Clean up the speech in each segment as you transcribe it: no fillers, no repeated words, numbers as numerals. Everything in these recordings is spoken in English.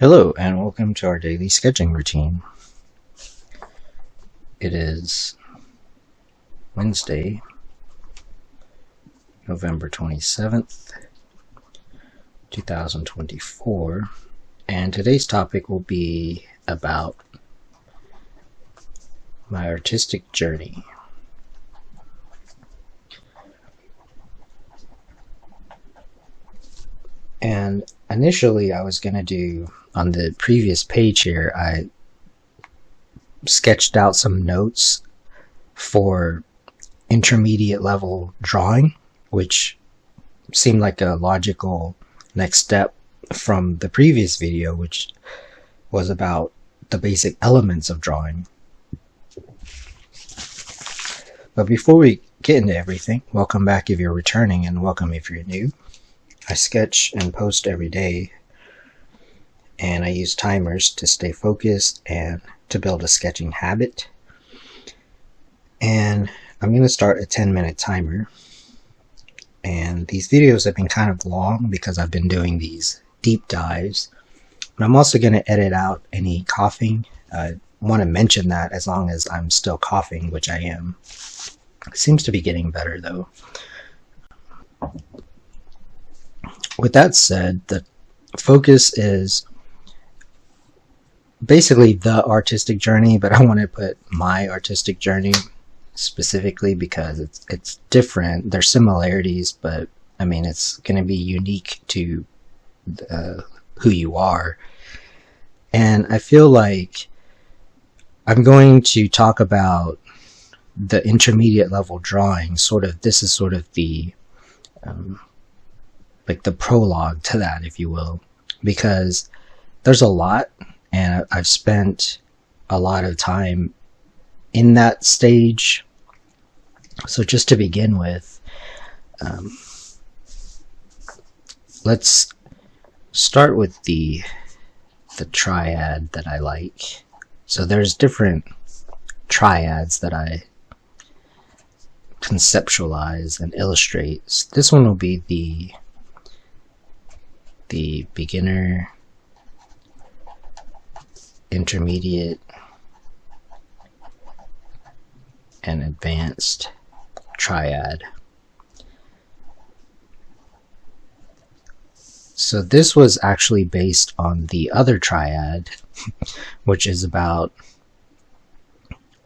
Hello and welcome to our daily sketching routine. It is Wednesday, November 27th, 2024, and today's topic will be about my artistic journey. And initially I was going to do, on the previous page here, I sketched out some notes for intermediate level drawing, which seemed like a logical next step from the previous video, which was about the basic elements of drawing. But before we get into everything, welcome back if you're returning and welcome if you're new. I sketch and post every day, and I use timers to stay focused and to build a sketching habit. And I'm going to start a 10-minute timer. And these videos have been kind of long because I've been doing these deep dives. But I'm also going to edit out any coughing. I want to mention that as long as I'm still coughing, which I am. It seems to be getting better though. With that said, the focus is basically the artistic journey, but I want to put my artistic journey specifically because it's different. There's similarities, but I mean it's going to be unique to who you are. And I feel like I'm going to talk about the intermediate level drawing. This is sort of the like the prologue to that, if you will, because there's a lot, and I've spent a lot of time in that stage. So just to begin with, let's start with the triad that I like. So there's different triads that I conceptualize and illustrate. This one will be the beginner, intermediate, and advanced triad. So this was actually based on the other triad, which is about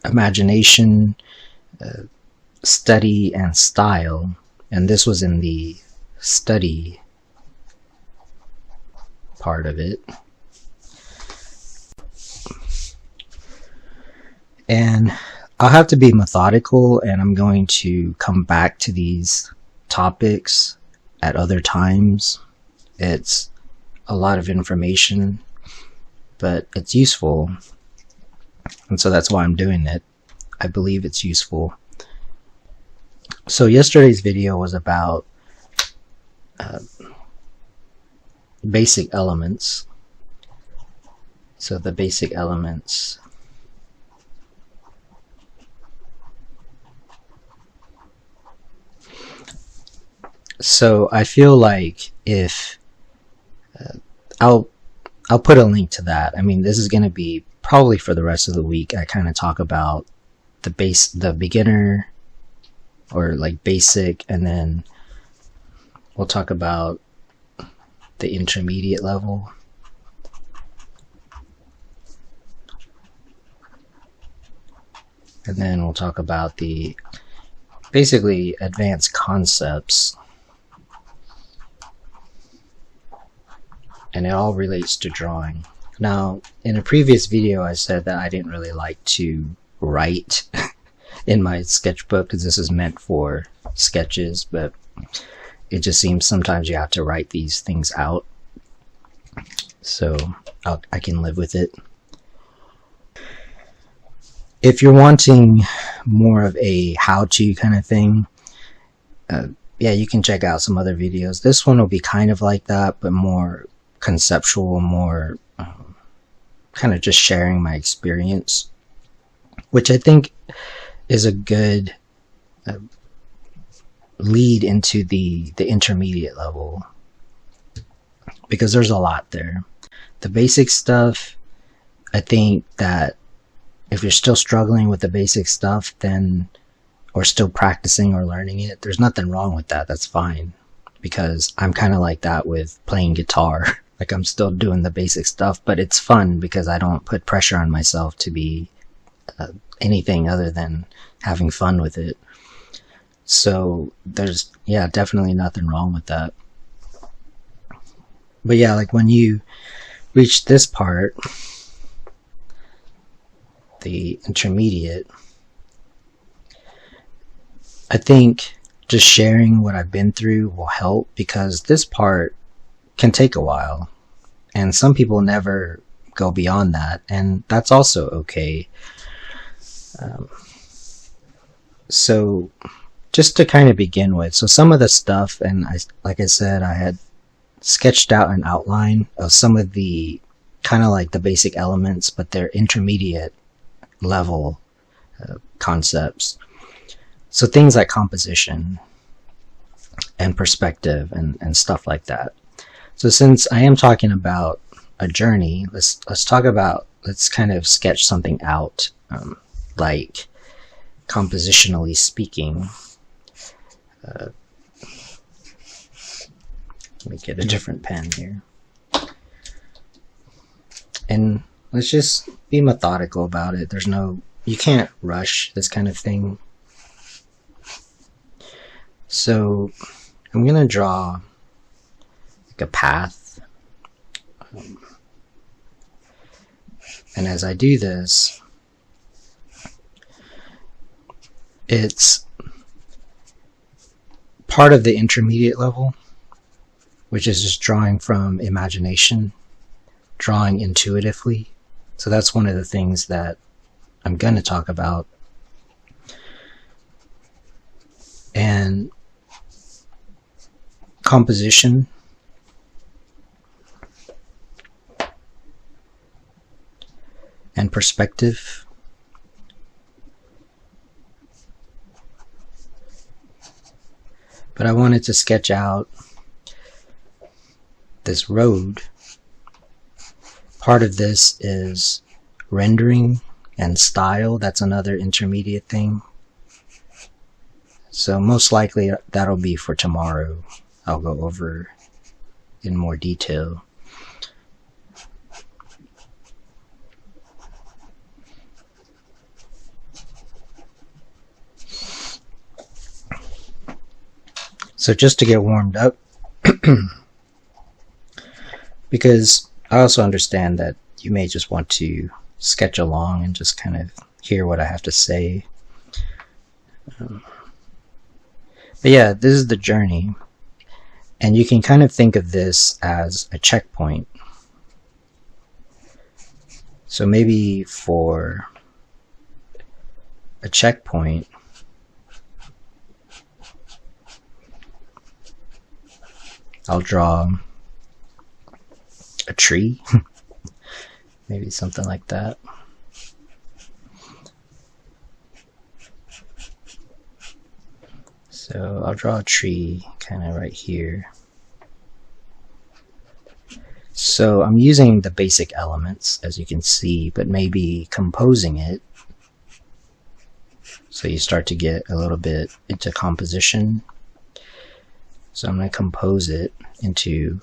imagination, study, and style. And this was in the study part of it. And I'll have to be methodical, and I'm going to come back to these topics at other times. It's a lot of information, but it's useful, and so that's why I'm doing it. I believe it's useful. So yesterday's video was about basic elements. So the basic elements. So I feel like if I'll put a link to that. I mean, this is going to be probably for the rest of the week. I kind of talk about the beginner, or like basic, and then we'll talk about the intermediate level, and then we'll talk about the basically advanced concepts, and it all relates to drawing. Now, in a previous video I said that I didn't really like to write in my sketchbook because this is meant for sketches, but it just seems sometimes you have to write these things out, so I can live with it. If you're wanting more of a how-to kind of thing, yeah, you can check out some other videos. This one will be kind of like that, but more conceptual, more kind of just sharing my experience, which I think is a good lead into the intermediate level, because there's a lot there. The basic stuff, I think that if you're still struggling with the basic stuff, then, or still practicing or learning it, there's nothing wrong with that. That's fine. Because I'm kind of like that with playing guitar. Like, I'm still doing the basic stuff, but it's fun because I don't put pressure on myself to be anything other than having fun with it. So there's, yeah, definitely nothing wrong with that. But yeah, like when you reach this part, the intermediate, I think just sharing what I've been through will help, because this part can take a while, and some people never go beyond that, and that's also okay. So just to kind of begin with, so some of the stuff, and like I said, I had sketched out an outline of some of the kind of like the basic elements, but they're intermediate level concepts. So things like composition and perspective and stuff like that. So since I am talking about a journey, let's kind of sketch something out, like compositionally speaking. Let me get a different pen here. And let's just be methodical about it. You can't rush this kind of thing. So I'm going to draw like a path. And as I do this, it's part of the intermediate level, which is just drawing from imagination, drawing intuitively. So that's one of the things that I'm going to talk about. And composition, and perspective. But I wanted to sketch out this road. Part of this is rendering and style. That's another intermediate thing. So most likely that'll be for tomorrow. I'll go over in more detail. So just to get warmed up, because I also understand that you may just want to sketch along and just kind of hear what I have to say. But yeah, this is the journey, and you can kind of think of this as a checkpoint. So maybe for a checkpoint, I'll draw a tree, maybe something like that. So I'll draw a tree kind of right here. So I'm using the basic elements, as you can see, but maybe composing it. So you start to get a little bit into composition. So I'm going to compose it into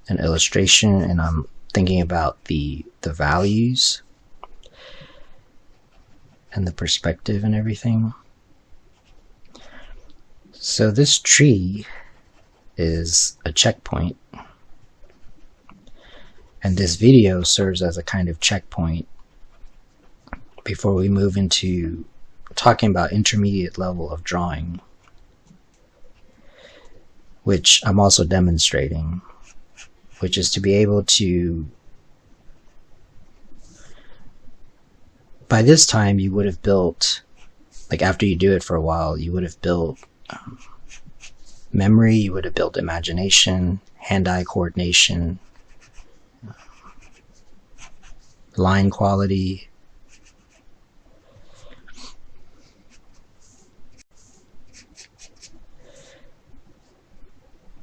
an illustration, and I'm thinking about the values and the perspective and everything. So this tree is a checkpoint, and this video serves as a kind of checkpoint before we move into talking about intermediate level of drawing, which I'm also demonstrating, which is to be able to, by this time you would have built, like after you do it for a while, you would have built memory, you would have built imagination, hand-eye coordination, line quality,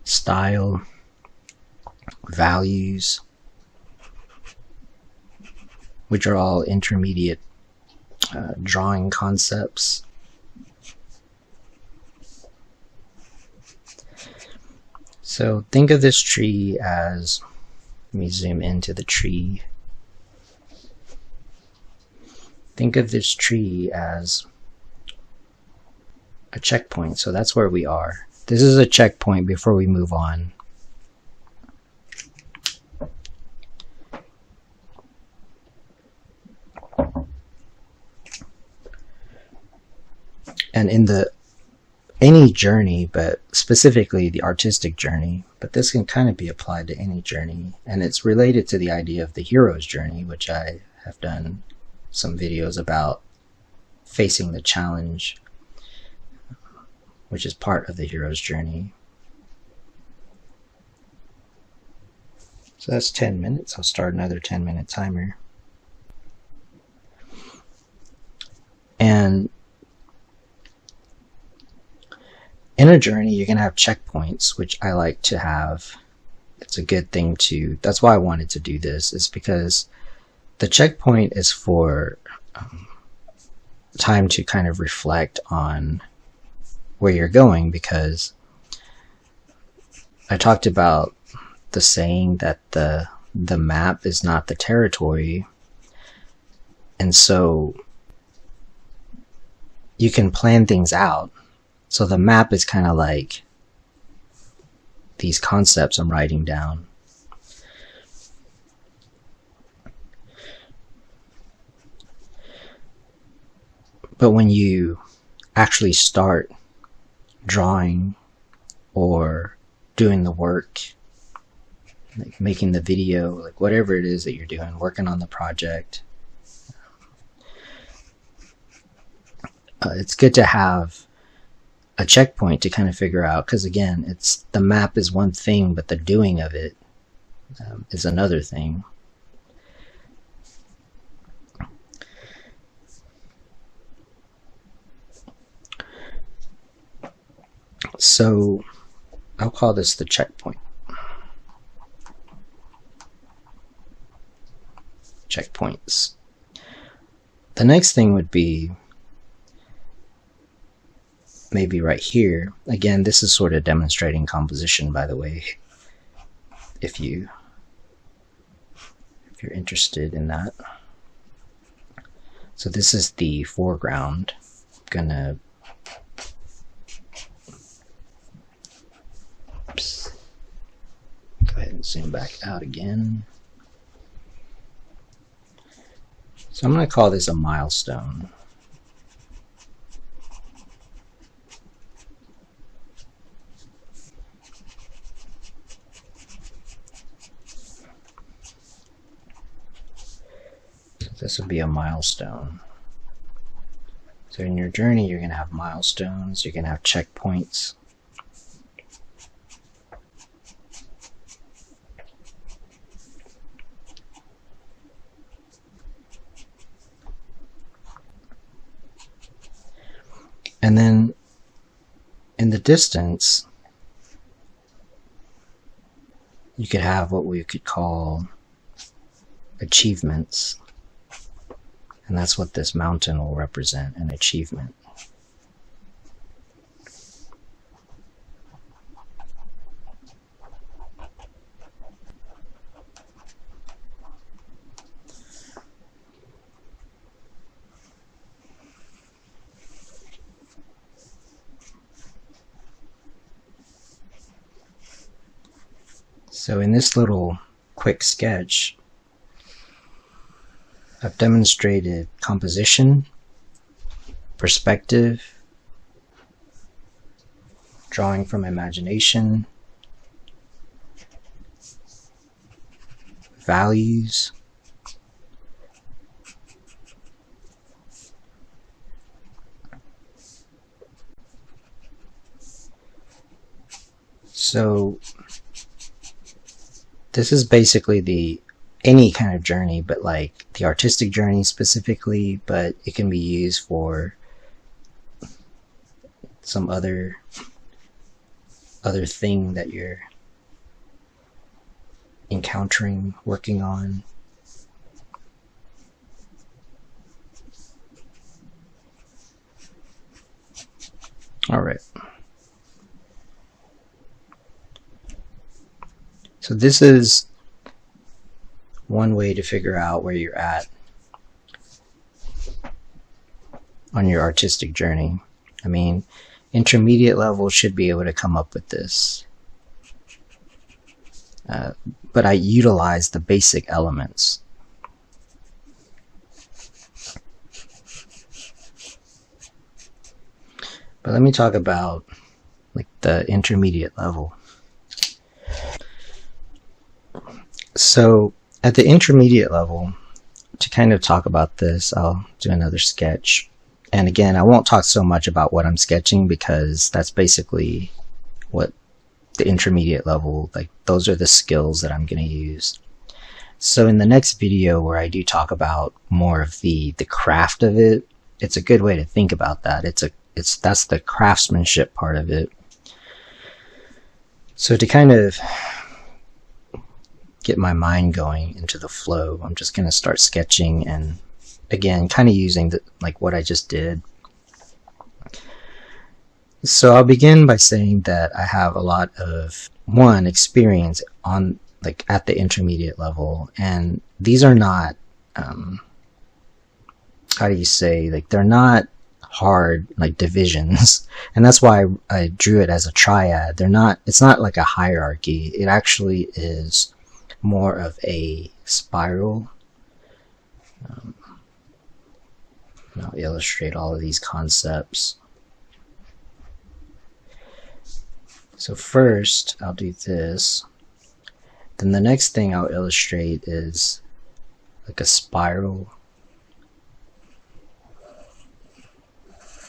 style. values, which are all intermediate drawing concepts. So think of this tree as, let me zoom into the tree. Think of this tree as a checkpoint. So that's where we are. This is a checkpoint before we move on. And in any journey, but specifically the artistic journey, but this can kind of be applied to any journey, and it's related to the idea of the hero's journey, which I have done some videos about, facing the challenge, which is part of the hero's journey. So that's 10 minutes. I'll start another 10-minute timer. And in a journey, you're going to have checkpoints, which I like to have. It's a good thing to, that's why I wanted to do this, is because the checkpoint is for time to kind of reflect on where you're going, because I talked about the saying that the map is not the territory, and so you can plan things out. So the map is kind of like these concepts I'm writing down. But when you actually start drawing or doing the work, like making the video, like whatever it is that you're doing, working on the project, it's good to have a checkpoint to kind of figure out, because again, it's the map is one thing, but the doing of it is another thing. So I'll call this the checkpoint. Checkpoints. The next thing would be maybe right here. Again, this is sort of demonstrating composition, by the way, if you're interested in that. So this is the foreground. I'm gonna go ahead and zoom back out again. So I'm going to call this a milestone. This would be a milestone. So in your journey, you're going to have milestones, you're going to have checkpoints. And then in the distance, you could have what we could call achievements. And that's what this mountain will represent, an achievement. So in this little quick sketch, I've demonstrated composition, perspective, drawing from imagination, values, so this is basically any kind of journey, but like the artistic journey specifically, but it can be used for some other thing that you're encountering, working on. All right. So this is one way to figure out where you're at on your artistic journey. I mean, intermediate level should be able to come up with this. But I utilize the basic elements. But let me talk about like the intermediate level. So at the intermediate level, to kind of talk about this, I'll do another sketch. And again, I won't talk so much about what I'm sketching because that's basically what the intermediate level, like those are the skills that I'm going to use. So in the next video where I do talk about more of the craft of it, it's a good way to think about that. That's the craftsmanship part of it. So to kind of get my mind going into the flow, I'm just going to start sketching, and again, kind of using like what I just did. So I'll begin by saying that I have a lot of experience on like at the intermediate level, and these are not how do you say, like they're not hard like divisions, and that's why I drew it as a triad. It's not like a hierarchy. It actually is more of a spiral. I'll illustrate all of these concepts. So first I'll do this, then the next thing I'll illustrate is like a spiral.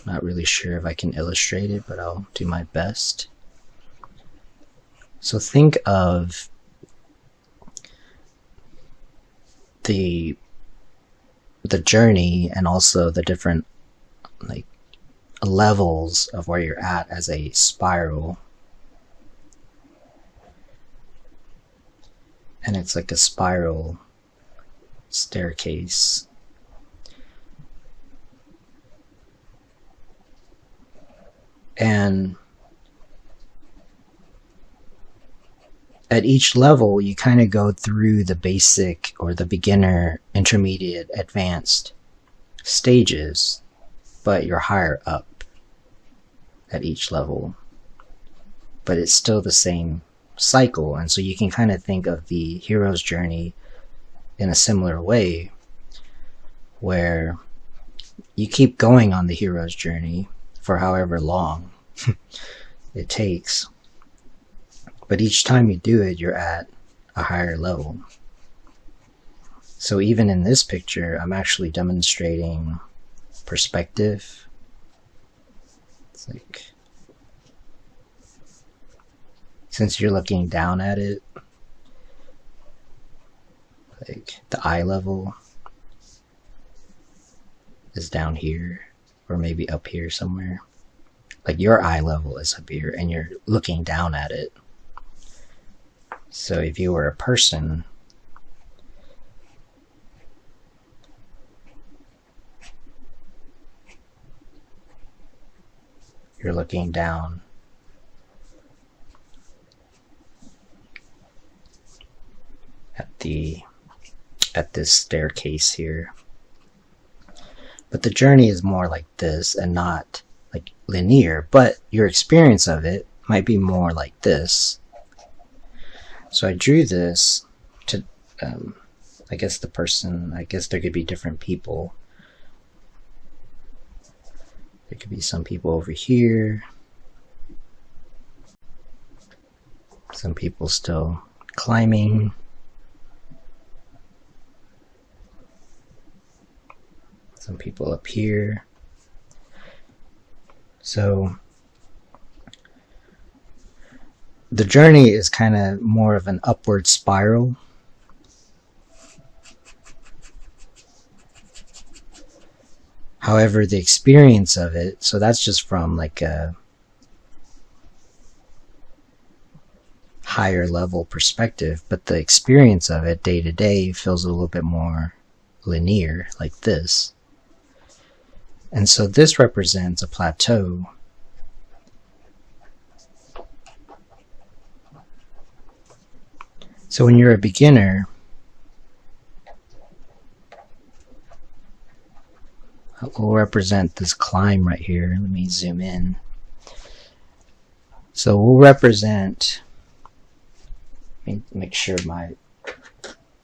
Not really sure if I can illustrate it, but I'll do my best. So think of the journey and also the different like levels of where you're at as a spiral. And it's like a spiral staircase. And at each level, you kind of go through the basic or the beginner, intermediate, advanced stages, but you're higher up at each level. But it's still the same cycle, and so you can kind of think of the hero's journey in a similar way, where you keep going on the hero's journey for however long it takes, but each time you do it, you're at a higher level. So even in this picture, I'm actually demonstrating perspective. It's like, since you're looking down at it, like the eye level is down here, or maybe up here somewhere. Like your eye level is up here and you're looking down at it. So if you were a person, you're looking down at this staircase here. But the journey is more like this and not like linear, but your experience of it might be more like this. So I drew this to I guess there could be different people. There could be some people over here, some people still climbing, some people up here. So the journey is kind of more of an upward spiral. However, the experience of it, so that's just from like a higher level perspective, but the experience of it day to day feels a little bit more linear, like this. And so this represents a plateau. So when you're a beginner, we'll represent this climb right here. Let me zoom in. So we'll represent, let me make sure my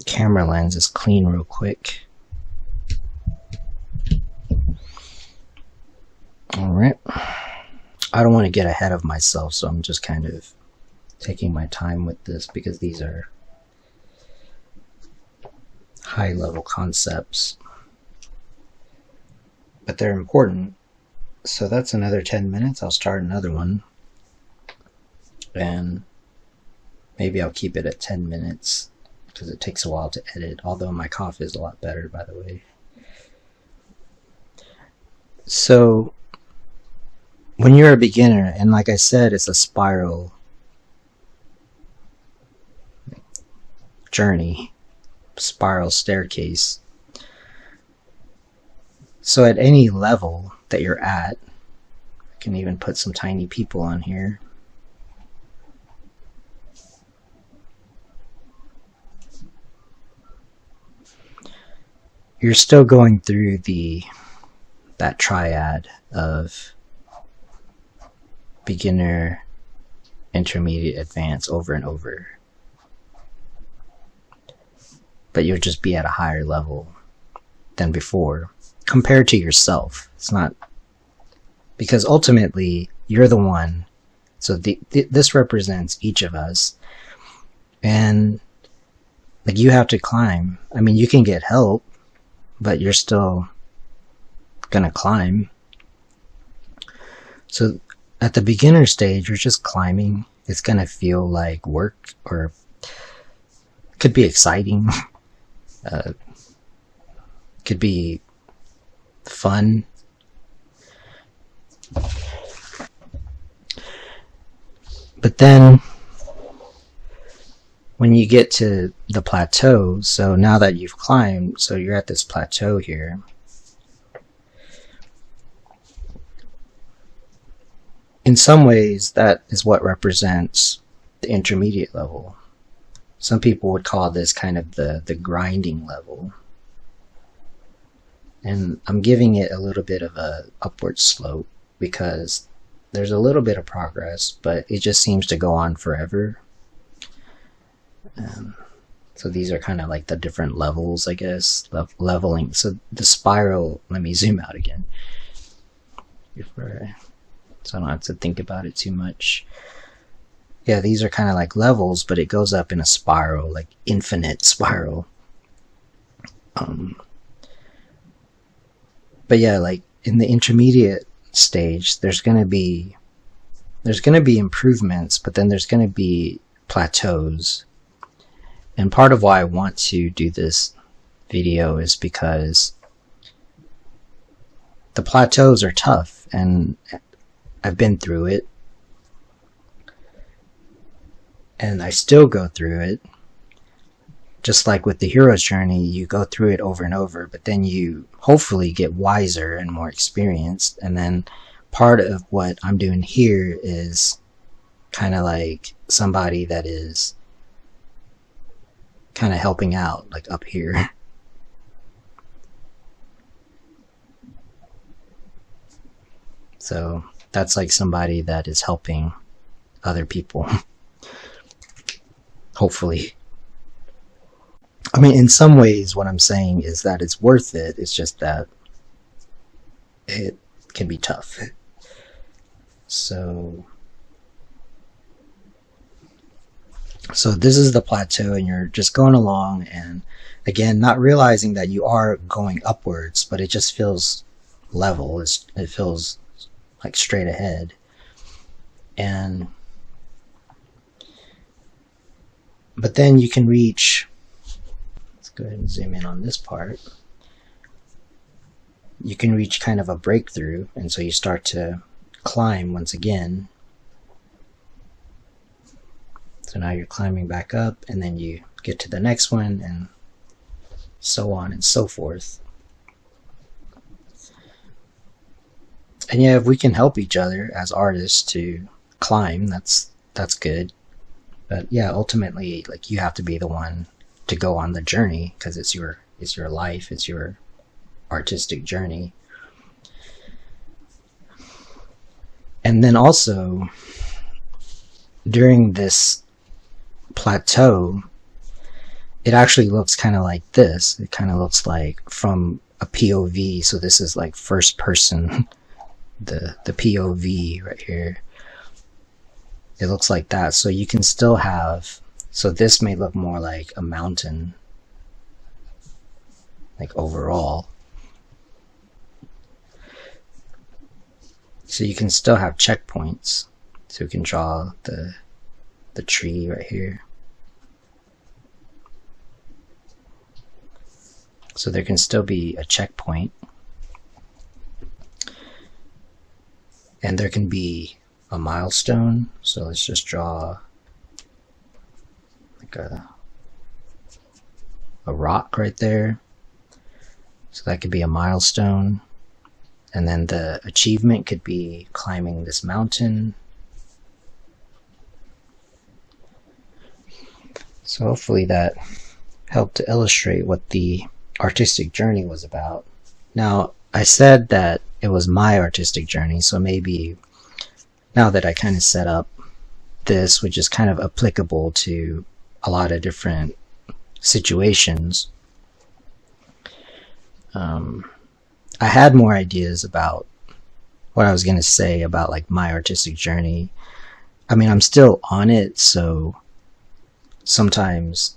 camera lens is clean real quick. Alright. I don't want to get ahead of myself, so I'm just kind of taking my time with this because these are high level concepts. But they're important. So that's another 10 minutes. I'll start another one. And maybe I'll keep it at 10 minutes because it takes a while to edit, although my cough is a lot better, by the way. So when you're a beginner, and like I said, it's a spiral journey, spiral staircase. So at any level that you're at, I can even put some tiny people on here. You're still going through that triad of beginner, intermediate, advanced over and over. But you'll just be at a higher level than before compared to yourself. It's not, because ultimately you're the one. So this represents each of us, and like you have to climb. I mean, you can get help, but you're still gonna climb. So at the beginner stage, you're just climbing. It's gonna feel like work, or could be exciting. Could be fun. But then when you get to the plateau, so now that you've climbed, so you're at this plateau here, in some ways that is what represents the intermediate level. Some people would call this kind of the grinding level. And I'm giving it a little bit of a upward slope because there's a little bit of progress, but it just seems to go on forever. So these are kind of like the different levels, I guess, leveling. So the spiral, let me zoom out again, so I don't have to think about it too much. Yeah, these are kind of like levels, but it goes up in a spiral, like infinite spiral. But yeah, like in the intermediate stage, there's gonna be improvements, but then there's gonna be plateaus. And part of why I want to do this video is because the plateaus are tough, and I've been through it, and I still go through it. Just like with the hero's journey, you go through it over and over, but then you hopefully get wiser and more experienced. And then part of what I'm doing here is kind of like somebody that is kind of helping out, like up here. So that's like somebody that is helping other people. Hopefully. I mean, in some ways, what I'm saying is that it's worth it. It's just that it can be tough. So this is the plateau, and you're just going along, and again, not realizing that you are going upwards, but it just feels level. It feels like straight ahead. But then you can reach, let's go ahead and zoom in on this part. You can reach kind of a breakthrough, and so you start to climb once again. So now you're climbing back up, and then you get to the next one, and so on and so forth. And yeah, if we can help each other as artists to climb, that's good. But yeah, ultimately, like, you have to be the one to go on the journey, because it's your life, it's your artistic journey. And then also, during this plateau, it actually looks kind of like this. It kind of looks like from a POV. So this is like first person, the POV right here. It looks like that. So you can still have, so this may look more like a mountain, like overall. So you can still have checkpoints. So we can draw the tree right here. So there can still be a checkpoint. And there can be a milestone. So let's just draw like a rock right there. So that could be a milestone. And then the achievement could be climbing this mountain. So hopefully that helped to illustrate what the artistic journey was about. Now, I said that it was my artistic journey, so maybe now that I kind of set up this, which is kind of applicable to a lot of different situations, I had more ideas about what I was going to say about like my artistic journey. I mean, I'm still on it, so sometimes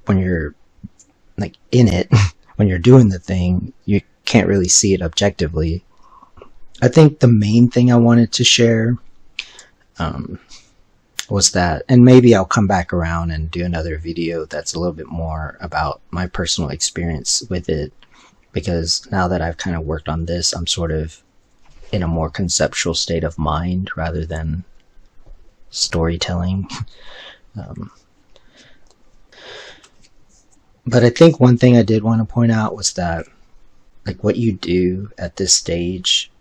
when you're like in it, when you're doing the thing, you can't really see it objectively. I think the main thing I wanted to share was that, and maybe I'll come back around and do another video that's a little bit more about my personal experience with it, because now that I've kind of worked on this, I'm sort of in a more conceptual state of mind rather than storytelling. But I think one thing I did want to point out was that, like, what you do at this stage,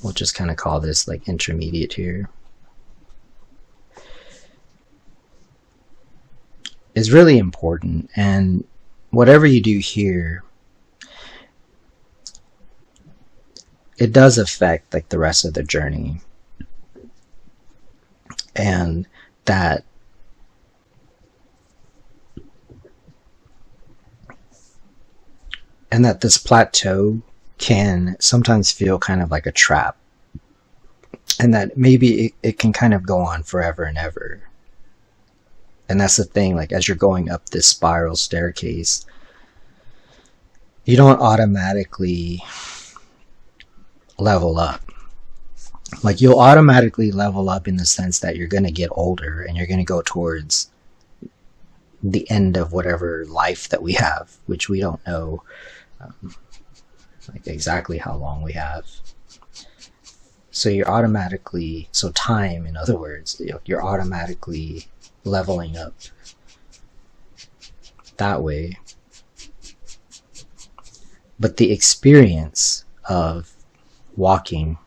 we'll just kind of call this like intermediate here, is really important. And whatever you do here, it does affect like the rest of the journey. And that this plateau can sometimes feel kind of like a trap, and that maybe it can kind of go on forever and ever. And that's the thing, like, as you're going up this spiral staircase, you don't automatically level up. Like, you'll automatically level up in the sense that you're going to get older and you're going to go towards the end of whatever life that we have, which we don't know like exactly how long we have. So you're automatically, so time, in other words, you're automatically leveling up that way. But the experience of walking,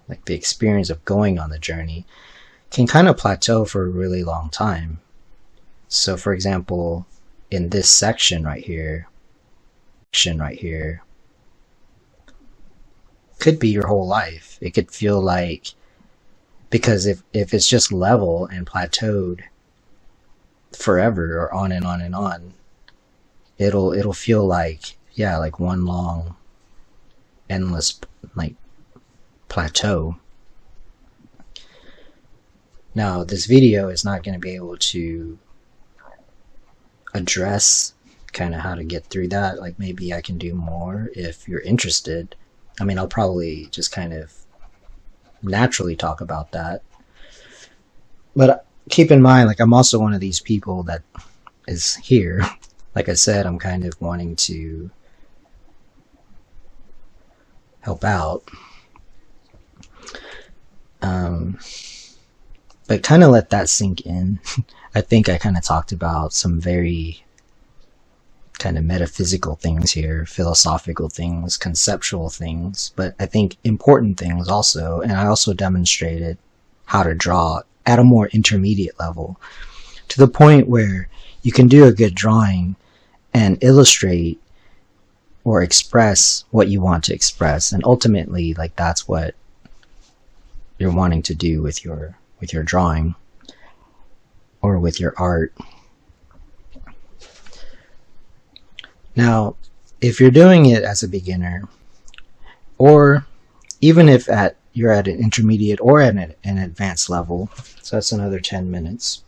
like the experience of going on the journey, can kind of plateau for a really long time. So for example, in this section right here, could be your whole life. It could feel like, because if it's just level and plateaued forever or on and on and on, it'll feel like, yeah, like one long endless like plateau. Now, this video is not going to be able to address kind of how to get through that. Like, maybe I can do more if you're interested. I mean, I'll probably just kind of naturally talk about that. But keep in mind, like, I'm also one of these people that is here. Like I said, I'm kind of wanting to help out. But kind of let that sink in. I think I kind of talked about some very kind of metaphysical things here, philosophical things, conceptual things, but I think important things also. And I also demonstrated how to draw at a more intermediate level, to the point where you can do a good drawing and illustrate or express what you want to express. And ultimately, like, that's what you're wanting to do with your drawing or with your art. Now, if you're doing it as a beginner, or even if you're at an intermediate or at an advanced level, so that's another 10 minutes,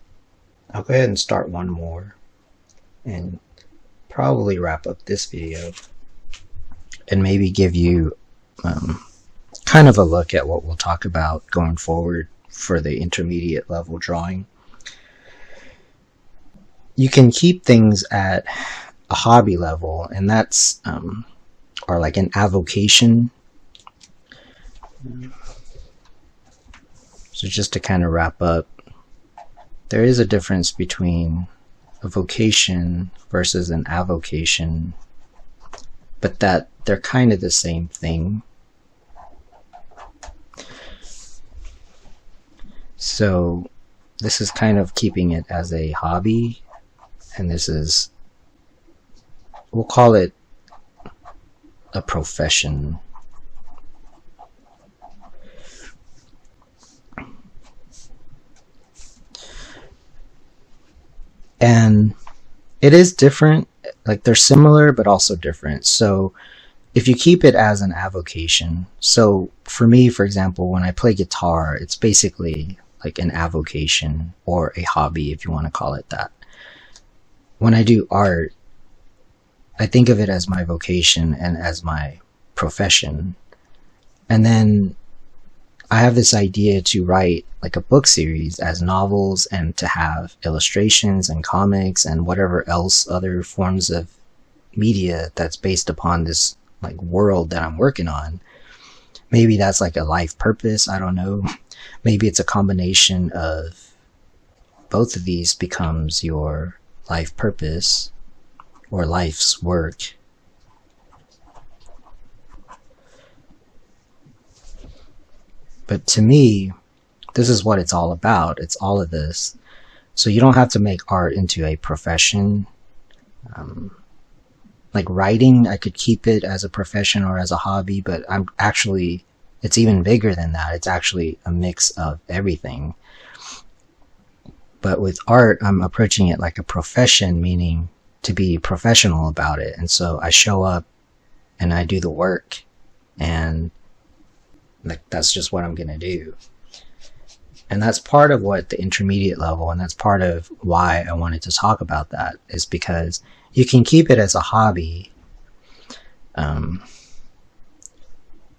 I'll go ahead and start one more and probably wrap up this video and maybe give you kind of a look at what we'll talk about going forward for the intermediate level drawing. You can keep things at a hobby level, and that's or like an avocation. So just to kind of wrap up, there is a difference between a vocation versus an avocation, but that they're kind of the same thing. So this is kind of keeping it as a hobby, and this is, we'll call it a profession. And it is different, like they're similar but also different. So if you keep it as an avocation, so for me, for example, when I play guitar, it's basically like an avocation or a hobby, if you want to call it that. When I do art, I think of it as my vocation and as my profession. And then I have this idea to write like a book series as novels, and to have illustrations and comics and whatever else other forms of media that's based upon this like world that I'm working on. Maybe that's like a life purpose, I don't know. Maybe it's a combination of both of these becomes your life purpose or life's work. But to me, this is what it's all about. It's all of this. So you don't have to make art into a profession. Like writing, I could keep it as a profession or as a hobby, but it's even bigger than that. It's actually a mix of everything. But with art, I'm approaching it like a profession, meaning to be professional about it. And so I show up and I do the work, and like that's just what I'm gonna do. And that's part of what the intermediate level, and that's part of why I wanted to talk about that, is because you can keep it as a hobby, and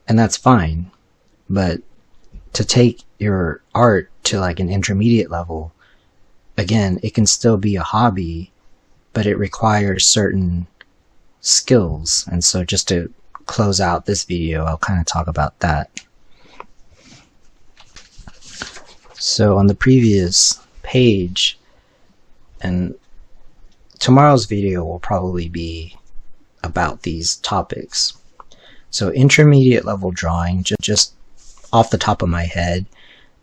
that's fine. But to take your art to like an intermediate level, again, it can still be a hobby, but it requires certain skills. And so just to close out this video, I'll kind of talk about that. So on the previous page, and tomorrow's video will probably be about these topics. So intermediate level drawing, just off the top of my head,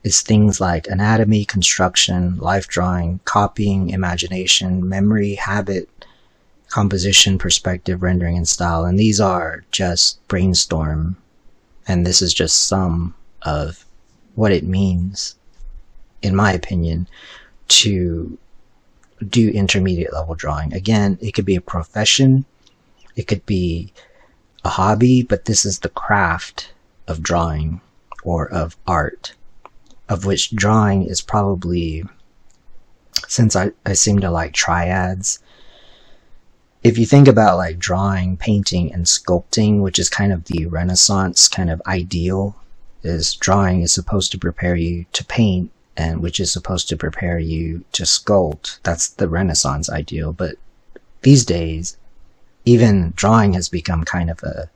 is things like anatomy, construction, life drawing, copying, imagination, memory, habit, composition, perspective, rendering, and style. And these are just brainstorm, and this is just some of what it means, in my opinion, to do intermediate level drawing. Again, it could be a profession, it could be a hobby, but this is the craft of drawing or of art, of which drawing is probably, since I seem to like triads, if you think about like drawing, painting, and sculpting, which is kind of the Renaissance kind of ideal, is drawing is supposed to prepare you to paint, and which is supposed to prepare you to sculpt. That's the Renaissance ideal. But these days, even drawing has become kind of a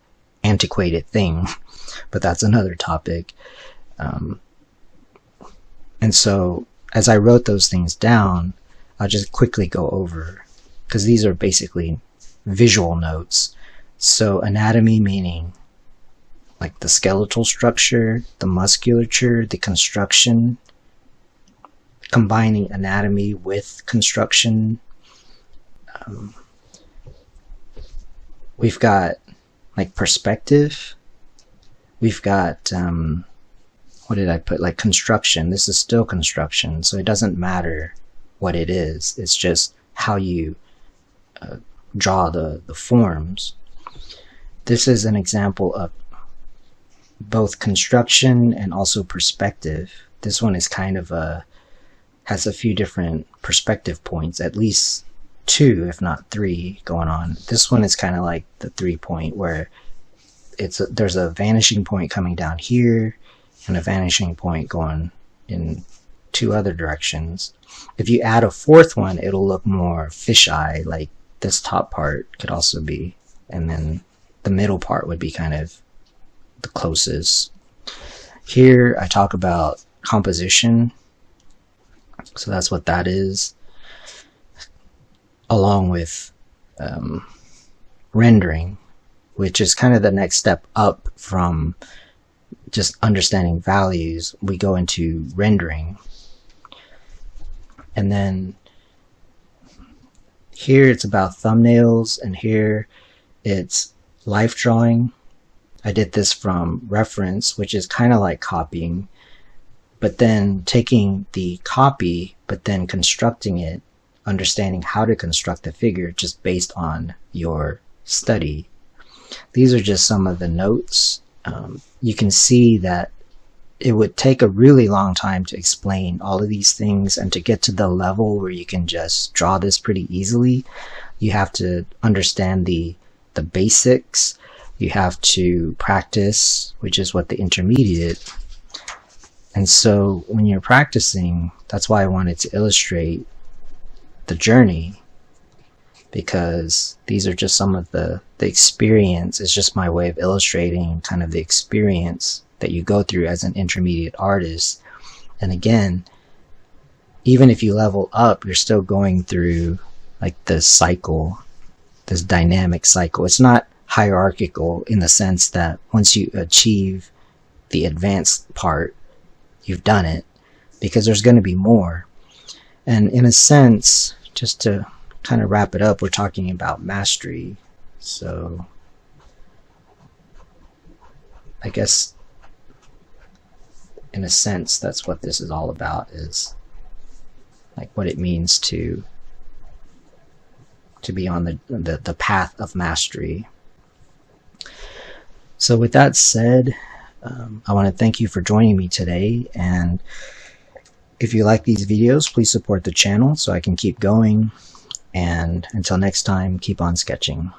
antiquated thing, but that's another topic. And so as I wrote those things down, I'll just quickly go over, because these are basically visual notes. So anatomy meaning like the skeletal structure, the musculature, the construction, combining anatomy with construction. We've got like perspective. We've got, what did I put? Like construction. This is still construction, so it doesn't matter what it is. It's just how you draw the forms. This is an example of both construction and also perspective. This one is kind of has a few different perspective points, at least 2 if not 3 going on. This one is kind of like the 3-point, where there's a vanishing point coming down here and a vanishing point going in 2 other directions. If you add a 4th one, it'll look more fisheye, like this top part could also be, and then the middle part would be kind of the closest. Here I talk about composition, so that's what that is, along with rendering, which is kind of the next step up from just understanding values. We go into rendering, and then here it's about thumbnails, and here it's life drawing. I did this from reference, which is kind of like copying, but then taking the copy, but then constructing it, understanding how to construct the figure just based on your study. These are just some of the notes. You can see that it would take a really long time to explain all of these things, and to get to the level where you can just draw this pretty easily, you have to understand the basics. You have to practice, which is what the intermediate. And so when you're practicing, that's why I wanted to illustrate the journey, because these are just some of the experience. It's just my way of illustrating kind of the experience that you go through as an intermediate artist. And again, even if you level up, you're still going through like this cycle, this dynamic cycle. It's not hierarchical in the sense that once you achieve the advanced part, you've done it, because there's going to be more. And in a sense, just to kind of wrap it up, we're talking about mastery. So I guess in a sense that's what this is all about, is like what it means to be on the path of mastery. So with that said, I want to thank you for joining me today, and if you like these videos, please support the channel so I can keep going, and until next time, keep on sketching.